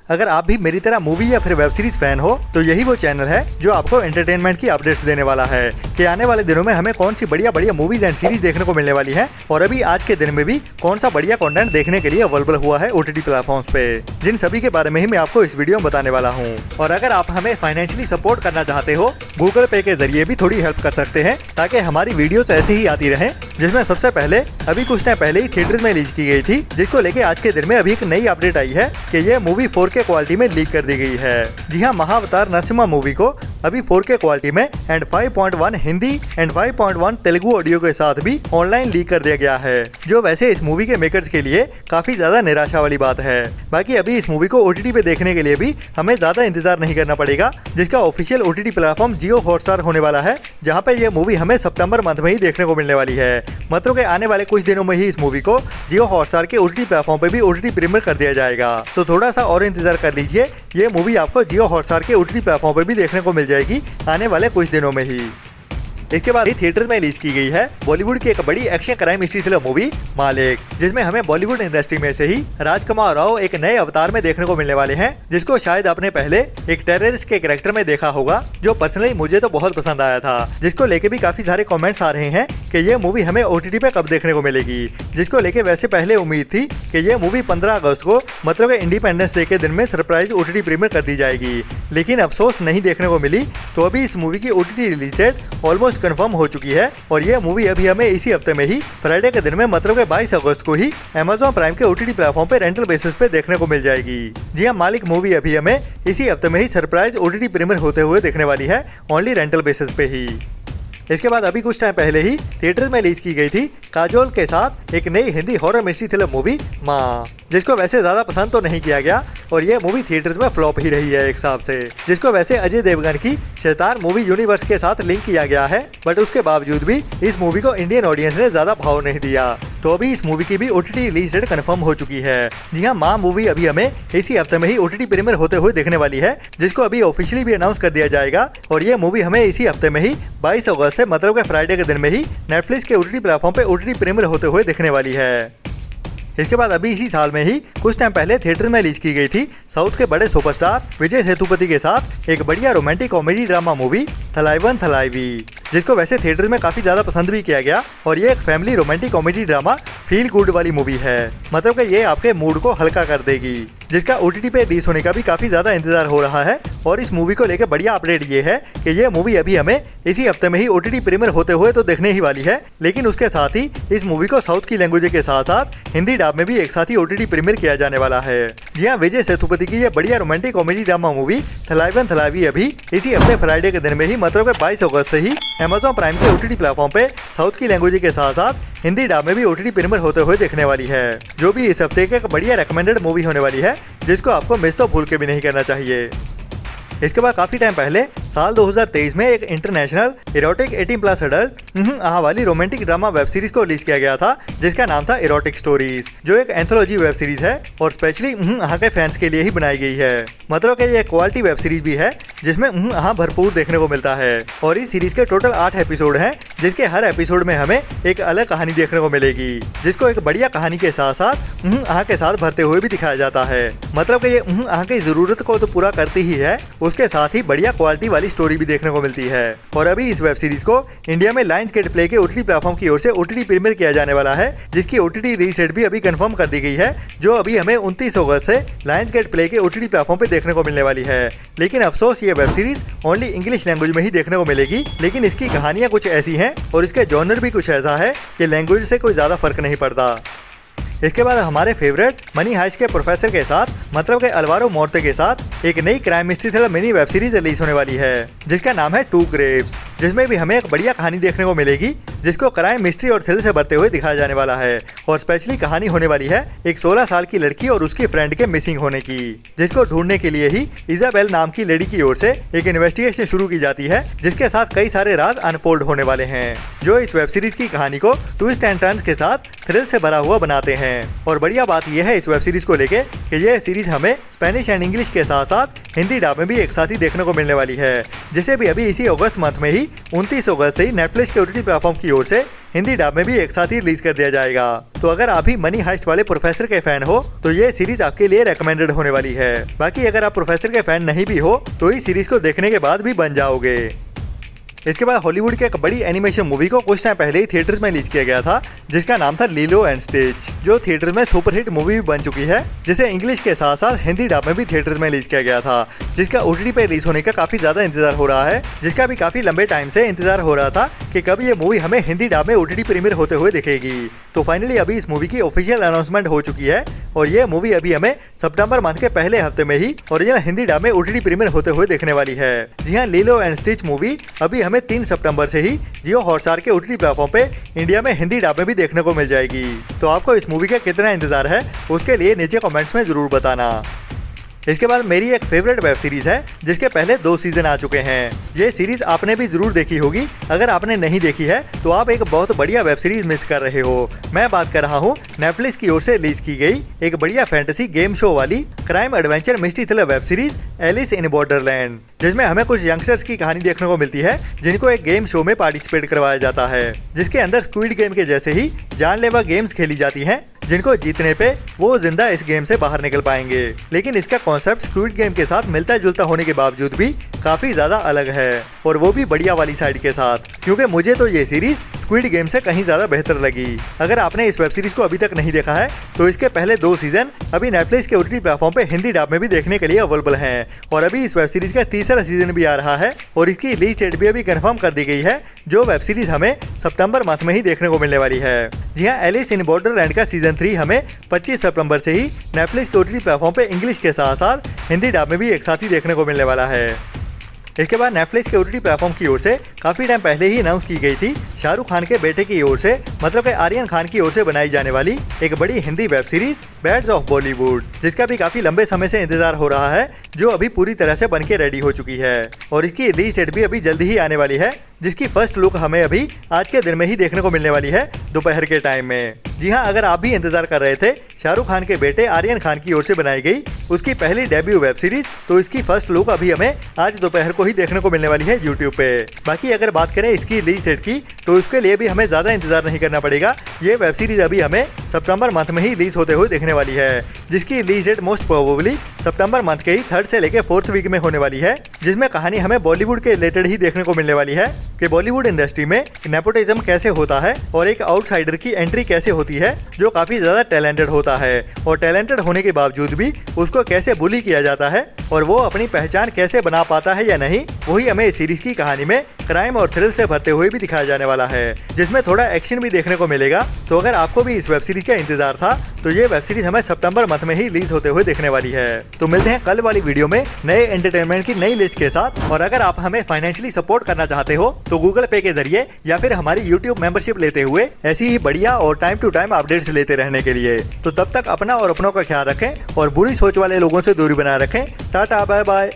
अगर आप भी मेरी तरह मूवी या फिर वेब सीरीज फैन हो तो यही वो चैनल है जो आपको एंटरटेनमेंट की अपडेट्स देने वाला है कि आने वाले दिनों में हमें कौन सी बढ़िया बढ़िया मूवीज एंड सीरीज देखने को मिलने वाली है और अभी आज के दिन में भी कौन सा बढ़िया कंटेंट देखने के लिए अवेलेबल हुआ है OTT प्लेटफॉर्म्स पे, जिन सभी के बारे में ही मैं आपको इस वीडियो में बताने वाला हूँ। और अगर आप हमें फाइनेंशियली सपोर्ट करना चाहते हो, गूगल पे के जरिए भी थोड़ी हेल्प कर सकते हैं ताकि हमारी वीडियोस ऐसे ही आती रहे, जिसमें सबसे पहले अभी कुछ टाइम पहले ही थिएटर्स में रिलीज की गई थी, जिसको लेके आज के दिन में अभी एक नई अपडेट आई है कि ये मूवी 4K क्वालिटी में लीक कर दी गई है। जी हाँ, महाअवतार नरसिम्हा मूवी को अभी 4K क्वालिटी में and 5.1 Hindi and 5.1 Telugu audio के साथ भी ऑनलाइन लीक कर दिया गया है, जो वैसे इस मूवी के मेकर्स के लिए काफी ज्यादा निराशा वाली बात है। बाकी अभी इस मूवी को OTT पे देखने के लिए भी हमें ज्यादा इंतजार नहीं करना पड़ेगा, जिसका ऑफिशियल OTT प्लेटफॉर्म जियो हॉटस्टार होने वाला है, जहाँ पे ये मूवी हमें सितंबर मंथ में ही देखने को मिलने वाली है। मतलब कि आने वाले कुछ दिनों में ही इस मूवी को जियो हॉटस्टार के OTT प्लेटफॉर्म पे भी OTT प्रीमियर कर दिया जाएगा। तो थोड़ा सा और इंतजार कर लीजिए, ये मूवी आपको जियो हॉटस्टार के OTT प्लेटफॉर्म पे भी देखने को मिल जाएगी आने वाले कुछ दिनों में ही। इसके बाद थिएटर्स में रिलीज की गई है बॉलीवुड की एक बड़ी action crime history thriller movie मालिक, जिसमें हमें बॉलीवुड इंडस्ट्री में से ही राजकुमार राव एक नए अवतार में देखने को मिलने वाले हैं, जिसको शायद आपने पहले एक टेररिस्ट के कैरेक्टर में देखा होगा, जो पर्सनली मुझे तो बहुत पसंद आया था, जिसको लेके भी काफी सारे कमेंट्स आ रहे हैं कि ये मूवी हमें OTT पे कब देखने को मिलेगी। जिसको लेके वैसे पहले उम्मीद थी कि ये मूवी 15 अगस्त को मतलब कि इंडिपेंडेंस डे के दिन में सरप्राइज OTT प्रीमियर कर दी जाएगी, लेकिन अफसोस नहीं देखने को मिली। तो अभी इस मूवी की OTT release date almost confirm हो चुकी है और ये मूवी अभी हमें इसी हफ्ते में ही फ्राइडे के दिन में मतलब के 22 अगस्त को ही Amazon प्राइम के OTT प्लेटफॉर्म पे रेंटल बेसिस पे देखने को मिल जाएगी। जी हाँ, मालिक मूवी अभी हमें इसी हफ्ते में ही सरप्राइज OTT प्रीमियर होते हुए देखने वाली है, ओनली रेंटल बेसिस पे ही। इसके बाद अभी कुछ टाइम पहले ही थिएटर में रिलीज की गई थी काजोल के साथ एक नई Hindi horror mystery thriller movie माँ, जिसको वैसे ज्यादा पसंद तो नहीं किया गया और ये मूवी थिएटर्स में फ्लॉप ही रही है एक हिसाब से, जिसको वैसे अजय देवगन की शैतान मूवी यूनिवर्स के साथ लिंक किया गया है, बट उसके बावजूद भी इस मूवी को इंडियन ऑडियंस ने ज्यादा भाव नहीं दिया। तो अभी इस मूवी की भी OTT रिलीज डेट कंफर्म हो चुकी है। जी हाँ, माँ मूवी अभी हमें इसी हफ्ते में ही OTT प्रीमियर होते हुए देखने वाली है, जिसको अभी ऑफिशियली भी अनाउंस कर दिया जाएगा और ये मूवी हमें इसी हफ्ते में ही 22 अगस्त से मतलब के फ्राइडे के दिन में ही नेटफ्लिक्स के OTT प्लेटफॉर्म पे OTT प्रीमियर होते हुए देखने वाली है। इसके बाद अभी इसी साल में ही कुछ टाइम पहले थिएटर में रिलीज की गई थी साउथ के बड़े सुपरस्टार विजय सेतुपति के साथ एक बढ़िया romantic comedy drama movie Thalaivan Thalaivii, जिसको वैसे थिएटर में काफी ज्यादा पसंद भी किया गया और ये एक family romantic comedy drama feel good वाली मूवी है, मतलब कि ये आपके मूड को हल्का कर देगी, जिसका OTT पे रिलीज होने का भी काफी ज्यादा इंतजार हो रहा है। और इस मूवी को लेकर बढ़िया अपडेट ये है कि ये मूवी अभी हमें इसी हफ्ते में ही OTT प्रीमियर होते हुए तो देखने ही वाली है, लेकिन उसके साथ ही इस मूवी को साउथ की लैंग्वेज के साथ साथ हिंदी डब में भी एक साथ ही OTT प्रीमियर किया जाने वाला है। जी हाँ, विजय सेतुपति की ये बढ़िया romantic comedy drama movie Thalaivan Thalaivii अभी इसी हफ्ते फ्राइडे के दिन में ही मतलब 22 अगस्त से ही Amazon प्राइम के OTT प्लेटफॉर्म पे साउथ की लैंग्वेज के साथ साथ हिंदी डब में भी OTT प्रीमियर होते हुए देखने वाली है, जो भी इस हफ्ते की एक बढ़िया रिकमेंडेड मूवी होने वाली है, जिसको आपको मिस तो भूल के भी नहीं करना चाहिए। इसके बाद काफी टाइम पहले साल 2023 में एक इंटरनेशनल इरोटिक 18+ अडल्ट वाली रोमांटिक ड्रामा वेब सीरीज को रिलीज किया गया था, जिसका नाम था इरोटिक स्टोरीज, जो एक एंथोलॉजी वेब सीरीज है और स्पेशली के फैंस के लिए ही बनाई गई है। मतलब कि ये क्वालिटी वेब सीरीज भी है जिसमें भरपूर देखने को मिलता है। और इस सीरीज के टोटल 8 एपिसोड हैं, जिसके हर एपिसोड में हमें एक अलग कहानी देखने को मिलेगी, जिसको एक बढ़िया कहानी के साथ साथ के साथ भरते हुए भी दिखाया जाता है। मतलब कि ये की जरूरत को तो पूरा करती ही है, उसके साथ ही बढ़िया क्वालिटी वाली स्टोरी भी देखने को मिलती है। और अभी इस वेब सीरीज को इंडिया में लायंसगेट प्ले के OTT प्लेटफॉर्म की ओर से OTT प्रीमियर किया जाने वाला है, जिसकी OTT रिलीज डेट भी अभी कंफर्म कर दी गई है, जो अभी हमें 29 अगस्त से लायंसगेट प्ले के OTT प्लेटफॉर्म पे देखने को मिलने वाली है। लेकिन अफसोस ये web series only English language में ही देखने को मिलेगी, लेकिन इसकी कहानियां कुछ ऐसी हैं और इसके जॉनर भी कुछ ऐसा है कि लैंग्वेज से कोई ज्यादा फर्क नहीं पड़ता। इसके बाद हमारे फेवरेट मनी हाइस्ट के प्रोफेसर के साथ मतलब के अलवारो मोर्ते के साथ एक नई crime mystery thriller mini web series release होने वाली है, जिसका नाम है टू ग्रेव्स, जिसमें भी हमें एक बढ़िया कहानी देखने को मिलेगी, जिसको क्राइम मिस्ट्री और थ्रिल से भरते हुए दिखाया जाने वाला है। और स्पेशली कहानी होने वाली है एक 16 साल की लड़की और उसकी फ्रेंड के मिसिंग होने की, जिसको ढूंढने के लिए ही इजाबेल नाम की लेडी की ओर से एक इन्वेस्टिगेशन शुरू की जाती है, जिसके साथ कई सारे राज अनफोल्ड होने वाले हैं, जो इस वेब सीरीज की कहानी को ट्विस्ट एंड टर्न्स के साथ थ्रिल से भरा हुआ बनाते हैं। और बढ़िया बात यह है इस वेब सीरीज को लेके कि यह सीरीज हमें स्पेनिश एंड इंग्लिश के साथ साथ हिंदी डब में भी एक साथ ही देखने को मिलने वाली है, जिसे भी अभी इसी अगस्त मंथ में ही 29 अगस्त से ही नेटफ्लिक्स के OTT प्लेटफॉर्म की ओर से हिंदी डब में भी एक साथ ही रिलीज कर दिया जाएगा। तो अगर आप भी मनी हाइस्ट वाले प्रोफेसर के फैन हो तो ये सीरीज आपके लिए रेकमेंडेड होने वाली है। बाकी अगर आप प्रोफेसर के फैन नहीं भी हो तो इस सीरीज को देखने के बाद भी बन जाओगे। इसके बाद हॉलीवुड की एक बड़ी एनिमेशन मूवी को कुछ टाइम पहले ही थिएटर्स में रिलीज किया गया था, जिसका नाम था लिलो एंड स्टिच, जो थिएटर्स में सुपरहिट मूवी भी बन चुकी है, जिसे इंग्लिश के साथ साथ हिंदी डब में भी थिएटर्स में रिलीज किया गया था, जिसका ओटीटी पे रिलीज होने का काफी ज्यादा इंतजार हो रहा है, जिसका भी काफी लंबे टाइम से इंतजार हो रहा था कि कब ये मूवी हमें हिंदी डब में ओटीटी प्रीमियर होते हुए दिखेगी। तो फाइनली अभी इस मूवी की ऑफिशियल अनाउंसमेंट हो चुकी है और ये मूवी अभी हमें सितंबर मंथ के पहले हफ्ते में ही ओरिजिनल हिंदी डब में ओटीटी प्रीमियर होते हुए देखने वाली है। जी हाँ, लिलो एंड स्टिच मूवी अभी हमें 3 सितंबर से ही जियो हॉटस्टार के ओटीटी प्लेटफॉर्म पे इंडिया में हिंदी डब में भी देखने को मिल जाएगी। तो आपको इस मूवी का कितना इंतजार है उसके लिए नीचे कमेंट्स में जरूर बताना। इसके बाद मेरी एक फेवरेट वेब सीरीज है जिसके पहले 2 सीजन आ चुके हैं। ये सीरीज आपने भी जरूर देखी होगी, अगर आपने नहीं देखी है तो आप एक बहुत बढ़िया वेब सीरीज मिस कर रहे हो। मैं बात कर रहा हूँ नेटफ्लिक्स की ओर से रिलीज की गई एक बढ़िया फैंटेसी गेम शो वाली crime adventure mystery thriller web series Alice in Borderland, जिसमें हमें कुछ यंगस्टर्स की कहानी देखने को मिलती है जिनको एक गेम शो में पार्टिसिपेट करवाया जाता है, जिसके अंदर स्क्विड गेम के जैसे ही जानलेवा गेम्स खेली जाती हैं, जिनको जीतने पे वो जिंदा इस गेम से बाहर निकल पाएंगे। लेकिन इसका कॉन्सेप्ट स्क्विड गेम के साथ मिलता जुलता होने के बावजूद भी काफी ज्यादा अलग है, और वो भी बढ़िया वाली साइड के साथ, क्योंकि मुझे तो ये सीरीज स्क्विड गेम से कहीं ज्यादा बेहतर लगी। अगर आपने इस वेब सीरीज को अभी तक नहीं देखा है तो इसके पहले 2 सीजन अभी नेटफ्लिक्स के ओटीटी प्लेटफॉर्म पे हिंदी डब में भी देखने के लिए अवेलेबल हैं, और अभी इस वेब सीरीज का 3रा सीजन भी आ रहा है और इसकी रिलीज डेट भी अभी कंफर्म कर दी गई है, जो वेब सीरीज हमें सितंबर मंथ में ही देखने को मिलने वाली है। जी हाँ, एलिस इन बॉर्डरलैंड का सीजन 3 हमें 25 सितंबर से ही नेटफ्लिक्स के ओटीटी प्लेटफॉर्म पे इंग्लिश के साथ साथ हिंदी डब में भी एक साथ ही देखने को मिलने वाला है। इसके बाद नेटफ्लिक्स के ओटीटी प्लेटफॉर्म की ओर से काफी टाइम पहले ही अनाउंस की गई थी शाहरुख खान के बेटे की ओर से, मतलब कि आर्यन खान की ओर से बनाई जाने वाली एक बड़ी Hindi web series Bads of Bollywood, जिसका भी काफी लंबे समय से इंतजार हो रहा है, जो अभी पूरी तरह से बनके रेडी हो चुकी है और इसकी रिलीज डेट भी अभी जल्दी ही आने वाली है, जिसकी फर्स्ट लुक हमें अभी आज के दिन में ही देखने को मिलने वाली है दोपहर के टाइम में। जी हाँ, अगर आप भी इंतजार कर रहे थे शाहरुख खान के बेटे आर्यन खान की ओर से बनाई गई उसकी पहली डेब्यू वेब सीरीज, तो इसकी फर्स्ट लुक अभी हमें आज दोपहर को ही देखने को मिलने वाली है यूट्यूब पे। बाकी अगर बात करें इसकी रिलीज डेट की तो उसके लिए भी हमें ज्यादा इंतजार नहीं करना पड़ेगा। ये वेब सीरीज अभी हमें सितंबर मंथ में ही रिलीज होते हुए देखने वाली है, जिसकी रिलीज डेट मोस्ट प्रोबेबली सितंबर मंथ के ही 3rd से लेकर 4th वीक में होने वाली है, जिसमें कहानी हमें बॉलीवुड के रिलेटेड ही देखने को मिलने वाली है कि बॉलीवुड इंडस्ट्री में नेपोटिज्म कैसे होता है और एक आउटसाइडर की एंट्री कैसे होती है जो काफी ज्यादा टैलेंटेड होता है, और टैलेंटेड होने के बावजूद भी उसको कैसे बुली किया जाता है और वो अपनी पहचान कैसे बना पाता है या नहीं, वही हमें इस सीरीज की कहानी में क्राइम और थ्रिल से भरते हुए भी दिखाया जाने वाला है, जिसमें थोड़ा एक्शन भी देखने को मिलेगा। तो अगर आपको भी इस वेब सीरीज का इंतजार था तो ये वेब सीरीज हमें सितंबर मंथ में ही रिलीज होते हुए देखने वाली है। तो मिलते हैं कल वाली वीडियो में नए एंटरटेनमेंट की नई लिस्ट के साथ, और अगर आप हमें फाइनेंशियली सपोर्ट करना चाहते हो तो गूगल पे के जरिए या फिर हमारी यूट्यूब मेंबरशिप लेते हुए ऐसी ही बढ़िया और टाइम टू टाइम अपडेट्स लेते रहने के लिए। तो तब तक अपना और अपनों का ख्याल रखें और बुरी सोच वाले लोगों से दूरी बनाए रखें। Tata, bye bye.